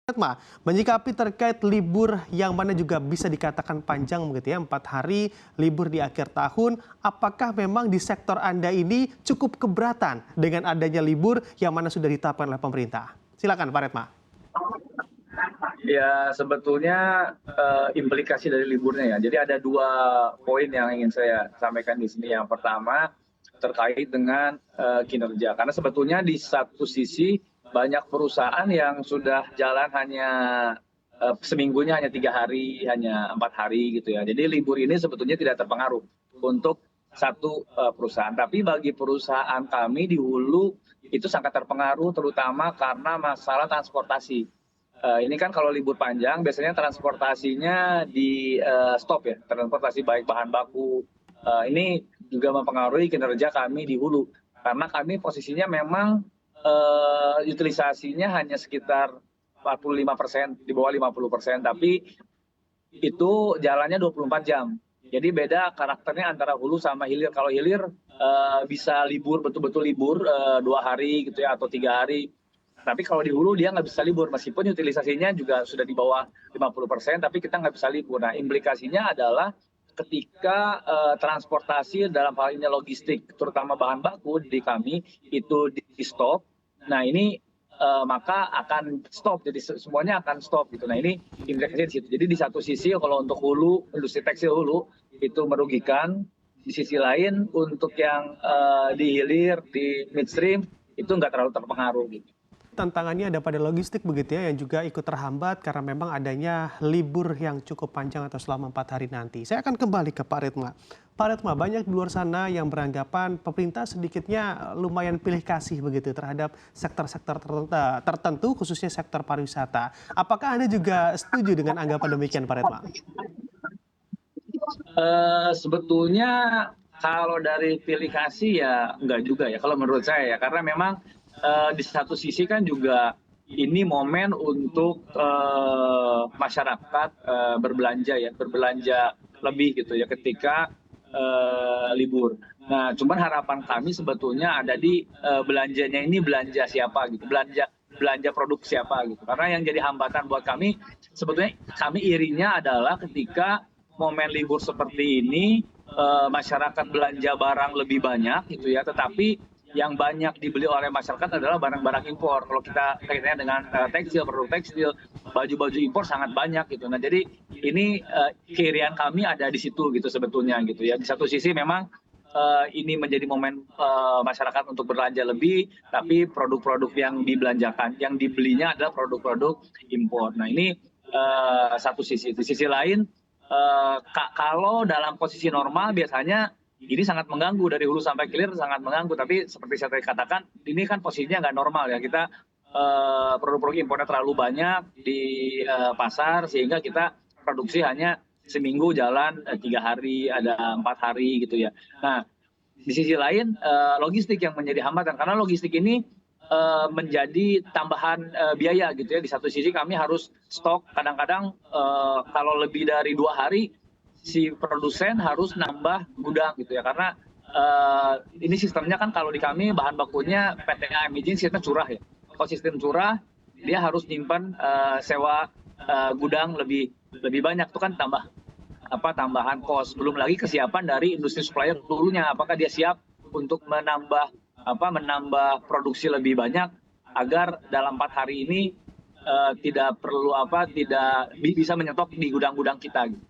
Retma, menyikapi terkait libur yang mana juga bisa dikatakan panjang begitu ya, 4 hari libur di akhir tahun, apakah memang di sektor Anda ini cukup keberatan dengan adanya libur yang mana sudah ditetapkan oleh pemerintah? Silakan Pak Retma. Ya, sebetulnya implikasi dari liburnya ya. Jadi ada 2 poin yang ingin saya sampaikan di sini. Yang pertama terkait dengan kinerja. Karena sebetulnya di satu sisi banyak perusahaan yang sudah jalan hanya seminggunya hanya 3 hari, hanya 4 hari gitu ya. Jadi libur ini sebetulnya tidak terpengaruh untuk satu perusahaan. Tapi bagi perusahaan kami di hulu itu sangat terpengaruh, terutama karena masalah transportasi. Ini kan kalau libur panjang biasanya transportasinya di stop ya, transportasi baik bahan baku. Ini juga mempengaruhi kinerja kami di hulu, karena kami posisinya memang utilisasinya hanya sekitar 45%, di bawah 50%, tapi itu jalannya 24 jam. Jadi beda karakternya antara hulu sama hilir. Kalau hilir bisa libur, betul-betul libur 2 hari gitu ya, atau 3 hari. Tapi kalau di hulu dia nggak bisa libur, meskipun utilisasinya juga sudah di bawah 50%, tapi kita nggak bisa libur. Nah, implikasinya adalah ketika transportasi dalam hal ini logistik, terutama bahan baku di kami, itu di stop. Nah, ini maka akan stop, jadi semuanya akan stop gitu. Nah, ini implikasinya di situ. Jadi di satu sisi kalau untuk hulu, industri tekstil hulu, itu merugikan. Di sisi lain untuk yang di hilir, di midstream, itu nggak terlalu terpengaruh gitu. Tantangannya ada pada logistik begitu ya, yang juga ikut terhambat karena memang adanya libur yang cukup panjang atau selama 4 hari nanti. Saya akan kembali ke Pak Retma. Pak Retma, banyak di luar sana yang beranggapan pemerintah sedikitnya lumayan pilih kasih begitu terhadap sektor-sektor tertentu, khususnya sektor pariwisata. Apakah Anda juga setuju dengan anggapan demikian, Pak Retma? Sebetulnya kalau dari pilih kasih ya enggak juga ya, kalau menurut saya ya, karena memang di satu sisi kan juga ini momen untuk masyarakat berbelanja lebih gitu ya ketika libur. Nah, cuman harapan kami sebetulnya ada di belanjanya ini belanja siapa gitu, belanja produk siapa gitu. Karena yang jadi hambatan buat kami sebetulnya, kami irinya adalah ketika momen libur seperti ini masyarakat belanja barang lebih banyak gitu ya, tetapi yang banyak dibeli oleh masyarakat adalah barang-barang impor. Kalau kita kaitannya dengan tekstil, produk tekstil, baju-baju impor sangat banyak gitu. Nah, jadi ini keirian kami ada di situ gitu sebetulnya gitu ya. Di satu sisi memang ini menjadi momen masyarakat untuk belanja lebih, tapi produk-produk yang dibelanjakan, yang dibelinya adalah produk-produk impor. Nah, ini satu sisi. Di sisi lain, kalau dalam posisi normal biasanya ini sangat mengganggu, dari hulu sampai hilir sangat mengganggu. Tapi seperti saya tadi katakan, ini kan posisinya nggak normal ya. Kita produk-produk impornya terlalu banyak di pasar, sehingga kita produksi hanya seminggu jalan 3 hari, ada 4 hari gitu ya. Nah, di sisi lain logistik yang menjadi hambatan, karena logistik ini menjadi tambahan biaya gitu ya. Di satu sisi kami harus stok, kadang-kadang kalau lebih dari 2 hari si produsen harus nambah gudang gitu ya, karena ini sistemnya kan kalau di kami bahan bakunya PT AMIJ sistemnya curah ya. Kalau sistem curah dia harus nyimpan sewa gudang lebih banyak, itu kan tambahan kos. Belum lagi kesiapan dari industri supplier dulunya, apakah dia siap untuk menambah produksi lebih banyak agar dalam 4 hari ini tidak bisa menyetok di gudang-gudang kita gitu.